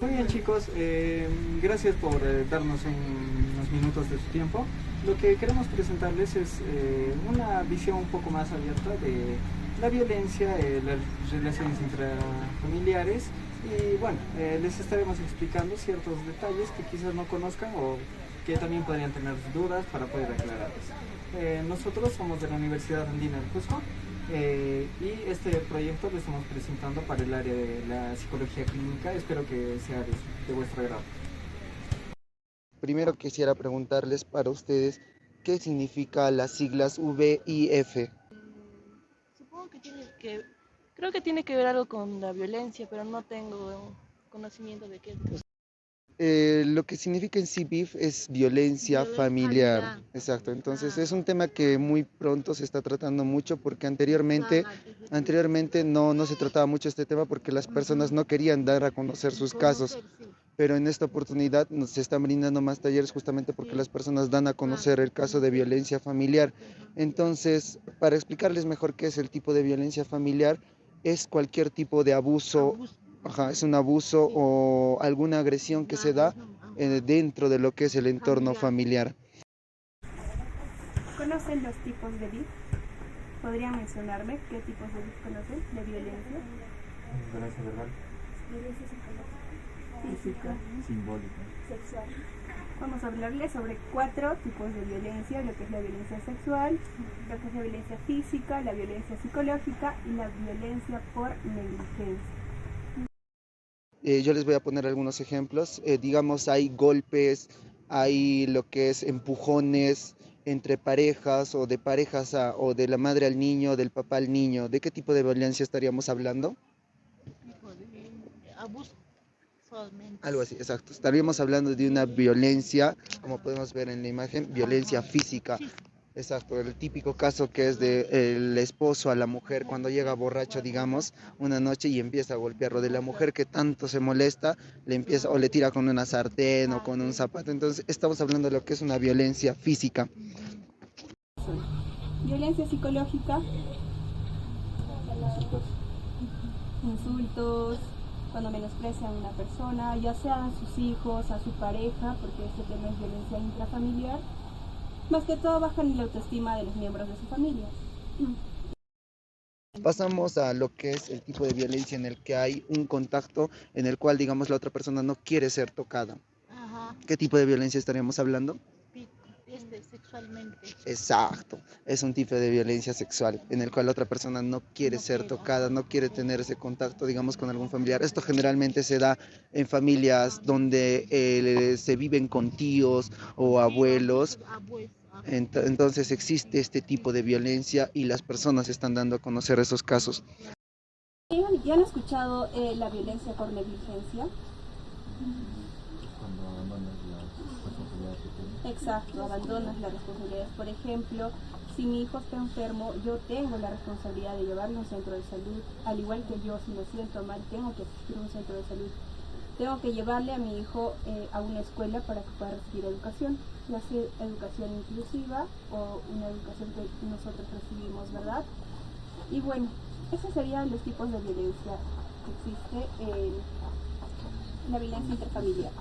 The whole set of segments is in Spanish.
Muy bien chicos, gracias por darnos unos minutos de su tiempo. Lo que queremos presentarles es una visión un poco más abierta de la violencia, las relaciones intrafamiliares y bueno, les estaremos explicando ciertos detalles que quizás no conozcan o que también podrían tener dudas para poder aclararles. Nosotros somos de la Universidad Andina del Cusco. Y este proyecto lo estamos presentando para el área de la psicología clínica. Espero que sea de vuestro agrado. Primero quisiera preguntarles para ustedes qué significa las siglas VIF. Supongo que creo que tiene que ver algo con la violencia, pero no tengo conocimiento de qué es. Lo que significa en sí VIF es violencia familiar. Exacto, entonces es un tema que muy pronto se está tratando mucho porque anteriormente no se trataba mucho este tema porque las personas no querían dar a conocer sus casos, pero en esta oportunidad se están brindando más talleres justamente porque las personas dan a conocer el caso de violencia familiar. Entonces, para explicarles mejor qué es el tipo de violencia familiar, es cualquier tipo de abuso. Ajá, es un abuso o alguna agresión que se da dentro de lo que es el entorno familiar. ¿Conocen los tipos de VIP? ¿Podrían mencionarme qué tipos de VIP conocen de violencia? Violencia verbal, Violencia psicológica, física, simbólica. sexual. Vamos a hablarles sobre 4 tipos de violencia, lo que es la violencia sexual, lo que es la violencia física, la violencia psicológica y la violencia por negligencia. Yo les voy a poner algunos ejemplos. Digamos, hay golpes, hay lo que es empujones entre parejas o de parejas o de la madre al niño, del papá al niño. ¿De qué tipo de violencia estaríamos hablando? Tipo de abuso sexualmente. Algo así, exacto. Estaríamos hablando de una violencia, como podemos ver en la imagen, violencia física. Exacto, el típico caso que es de el esposo a la mujer cuando llega borracho, digamos, una noche y empieza a golpearlo, de la mujer que tanto se molesta, le empieza o le tira con una sartén o con un zapato. Entonces, estamos hablando de lo que es una violencia física. Violencia psicológica, insultos, cuando menosprecian a una persona, ya sea a sus hijos, a su pareja, porque este tema es violencia intrafamiliar. Más que todo bajan la autoestima de los miembros de su familia. Pasamos a lo que es el tipo de violencia en el que hay un contacto en el cual, digamos, la otra persona no quiere ser tocada. Ajá, ¿Qué tipo de violencia estaríamos hablando? sexualmente. Exacto, es un tipo de violencia sexual en el cual la otra persona no quiere ser tocada, no quiere tener ese contacto, digamos, con algún familiar. Esto generalmente se da en familias donde se viven con tíos o abuelos. Entonces existe este tipo de violencia y las personas están dando a conocer esos casos. ¿Ya han escuchado la violencia por negligencia? Cuando abandonas las responsabilidades que tienes. Exacto, abandonas las responsabilidades. Por ejemplo, si mi hijo está enfermo, yo tengo la responsabilidad de llevarlo a un centro de salud. Al igual que yo, si me siento mal, tengo que asistir a un centro de salud. Tengo que llevarle a mi hijo a una escuela para que pueda recibir educación, ya sea educación inclusiva o una educación que nosotros recibimos, ¿verdad? Y bueno, esos serían los tipos de violencia que existe en la violencia interfamiliar.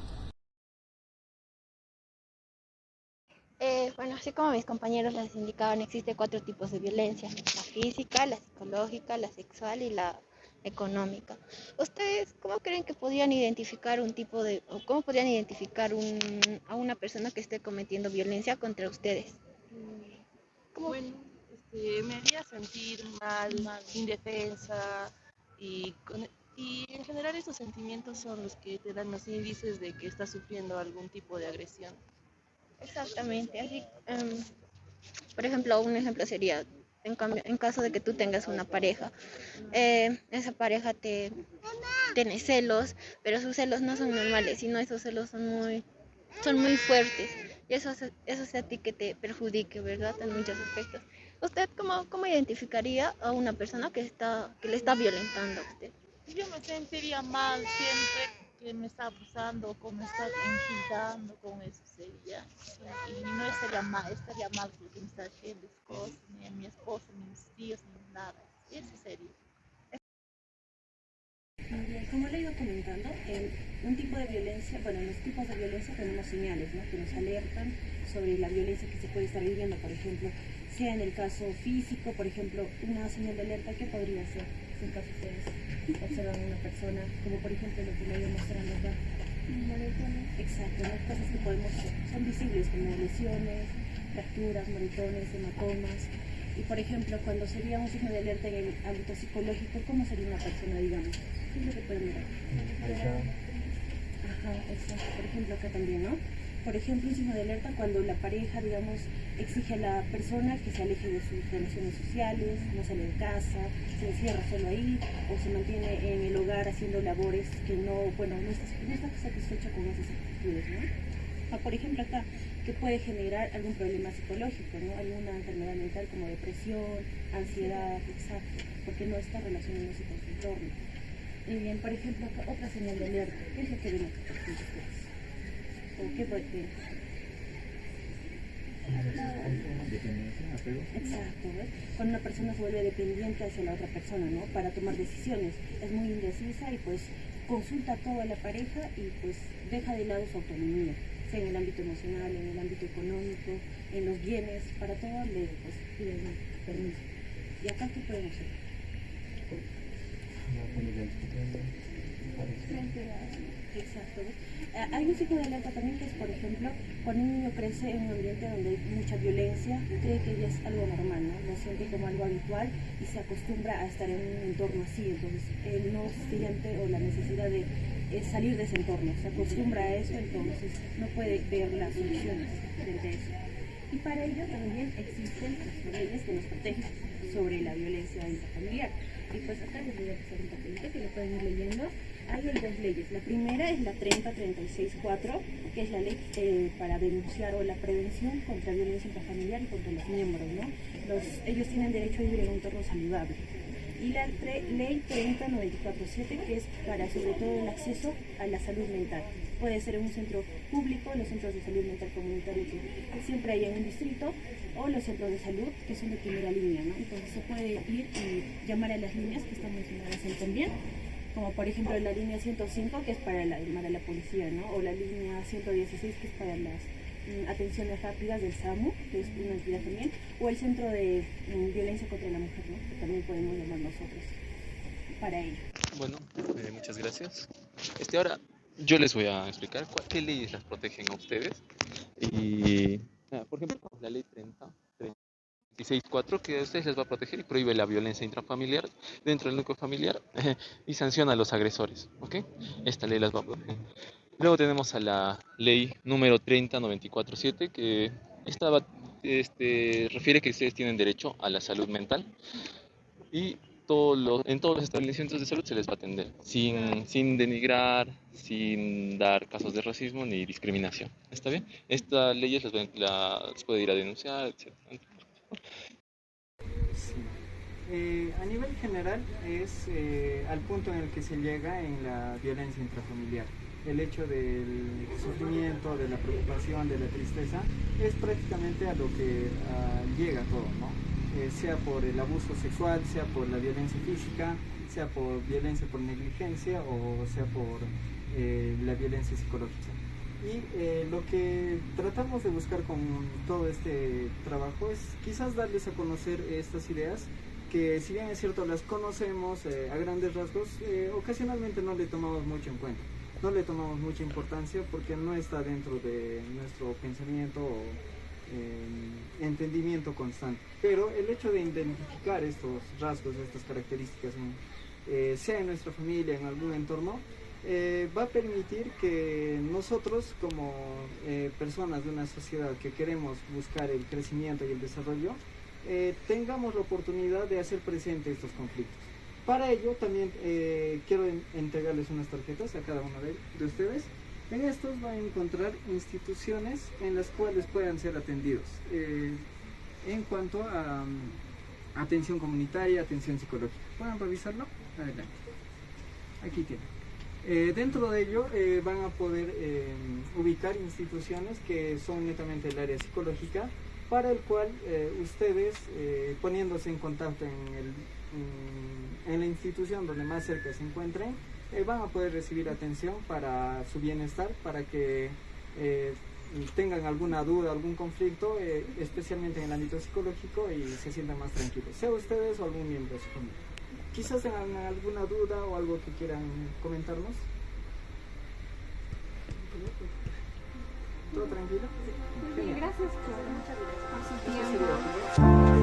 Bueno, así como mis compañeros les indicaban, existe 4 tipos de violencia: la física, la psicológica, la sexual y la económica. ¿Ustedes cómo creen que podrían identificar o cómo podrían identificar a una persona que esté cometiendo violencia contra ustedes? ¿Cómo? Bueno, me haría sentir mal, indefensa y, y en general esos sentimientos son los que te dan los índices de que estás sufriendo algún tipo de agresión. Exactamente, así, por ejemplo, un ejemplo sería, en caso de que tú tengas una pareja, esa pareja tiene celos, pero sus celos no son normales, sino esos celos son muy fuertes, y eso hace a ti que te perjudique, ¿verdad? En muchos aspectos. ¿Usted cómo identificaría a una persona que le está violentando a usted? Yo me sentiría mal siempre que me está abusando, como me está insultando, con eso sería. Y no estaría mal porque me está haciendo cosas, ni a mi esposo, ni a mis tíos, ni nada. Eso sería. Bien, como le iba comentando, un tipo de violencia, bueno, en los tipos de violencia tenemos señales, ¿no?, que nos alertan sobre la violencia que se puede estar viviendo, por ejemplo, sea en el caso físico, por ejemplo, una señal de alerta, ¿qué podría ser? Si en caso ustedes observan a una persona, como por ejemplo lo que le iba mostrando acá. Moretones. Exacto, ¿no? Cosas que son visibles como lesiones, fracturas, moretones, hematomas. Y por ejemplo, cuando sería un signo de alerta en el ámbito psicológico, ¿cómo sería una persona, digamos? ¿Qué es lo que pueden mirar? Ajá, exacto. Por ejemplo, acá también, ¿no? Por ejemplo, un signo de alerta cuando la pareja, digamos, exige a la persona que se aleje de sus relaciones sociales, no sale de casa, se encierra solo ahí, o se mantiene en el hogar haciendo labores que no está satisfecha con esas actitudes, ¿no? Por ejemplo, acá, que puede generar algún problema psicológico, ¿no? Alguna enfermedad mental como depresión, ansiedad, exacto, porque no está relacionándose con su entorno. Y bien, por ejemplo, acá otra señal de alerta. ¿Qué es lo que ven acá, por ejemplo, ustedes? ¿O qué puede ver? Exacto, ¿ves? Cuando una persona se vuelve dependiente hacia la otra persona, ¿no?, para tomar decisiones, es muy indecisa y pues consulta a toda la pareja y pues deja de lado su autonomía, sea en el ámbito emocional, en el ámbito económico, en los bienes, para todo le pues piden permiso. ¿Y acá qué podemos hacer? Exacto. Hay un signo de alerta también que es, por ejemplo, cuando un niño crece en un ambiente donde hay mucha violencia, cree que ya es algo normal, ¿no? Lo siente como algo habitual y se acostumbra a estar en un entorno así. Entonces, él no siente o la necesidad de salir de ese entorno, se acostumbra a eso, entonces no puede ver las soluciones frente a eso. Y para ello también existen las leyes que nos protegen sobre la violencia intrafamiliar. Y pues acá les voy a pasar un papelito que lo pueden ir leyendo. Hay dos leyes. La primera es la 30364, que es la ley para denunciar o la prevención contra violencia intrafamiliar y contra los miembros, ¿no? Ellos tienen derecho a vivir en un entorno saludable. Y la ley 30947, que es para sobre todo el acceso a la salud mental. Puede ser en un centro público, los centros de salud mental comunitario que siempre hay en un distrito, o los centros de salud que son de primera línea, ¿no? Entonces se puede ir y llamar a las líneas que están mencionadas ahí también, como por ejemplo la línea 105, que es para llamar a la policía, ¿no? O la línea 116, que es para las atenciones rápidas del SAMU, que es una entidad también, o el Centro de Violencia contra la Mujer, ¿no?, que también podemos llamar nosotros para ello. Bueno, muchas gracias. Ahora yo les voy a explicar qué leyes las protegen a ustedes. Y, por ejemplo, la ley 364, que a ustedes les va a proteger y prohíbe la violencia intrafamiliar dentro del núcleo familiar y sanciona a los agresores, ¿ok? Esta ley las va a proteger. Luego tenemos a la ley número 30947, que refiere que ustedes tienen derecho a la salud mental y en todos los establecimientos de salud se les va a atender, sin denigrar, sin dar casos de racismo ni discriminación. ¿Está bien? Estas leyes las puede ir a denunciar, etc. Sí. A nivel general es al punto en el que se llega en la violencia intrafamiliar. El hecho del sufrimiento, de la preocupación, de la tristeza, es prácticamente a lo que llega todo, ¿no? Sea por el abuso sexual, sea por la violencia física, sea por violencia por negligencia o sea por la violencia psicológica. Y lo que tratamos de buscar con todo este trabajo es quizás darles a conocer estas ideas que, si bien es cierto las conocemos a grandes rasgos, ocasionalmente no le tomamos mucho en cuenta. No le tomamos mucha importancia porque no está dentro de nuestro pensamiento o entendimiento constante. Pero el hecho de identificar estos rasgos, estas características, sea en nuestra familia, en algún entorno, va a permitir que nosotros como personas de una sociedad que queremos buscar el crecimiento y el desarrollo, tengamos la oportunidad de hacer presente estos conflictos. Para ello también quiero entregarles unas tarjetas a cada uno de ustedes. En estos van a encontrar instituciones en las cuales puedan ser atendidos en cuanto a atención comunitaria, atención psicológica. ¿Pueden revisarlo? Adelante. Aquí tienen. Dentro de ello van a poder ubicar instituciones que son netamente el área psicológica, para el cual ustedes, poniéndose en contacto en la institución donde más cerca se encuentren, van a poder recibir atención para su bienestar, para que tengan alguna duda, algún conflicto, especialmente en el ámbito psicológico, y se sientan más tranquilos, sea ustedes o algún miembro de su familia. Quizás tengan alguna duda o algo que quieran comentarnos. ¿Todo tranquilo? Gracias por su tiempo. Eso sería todo.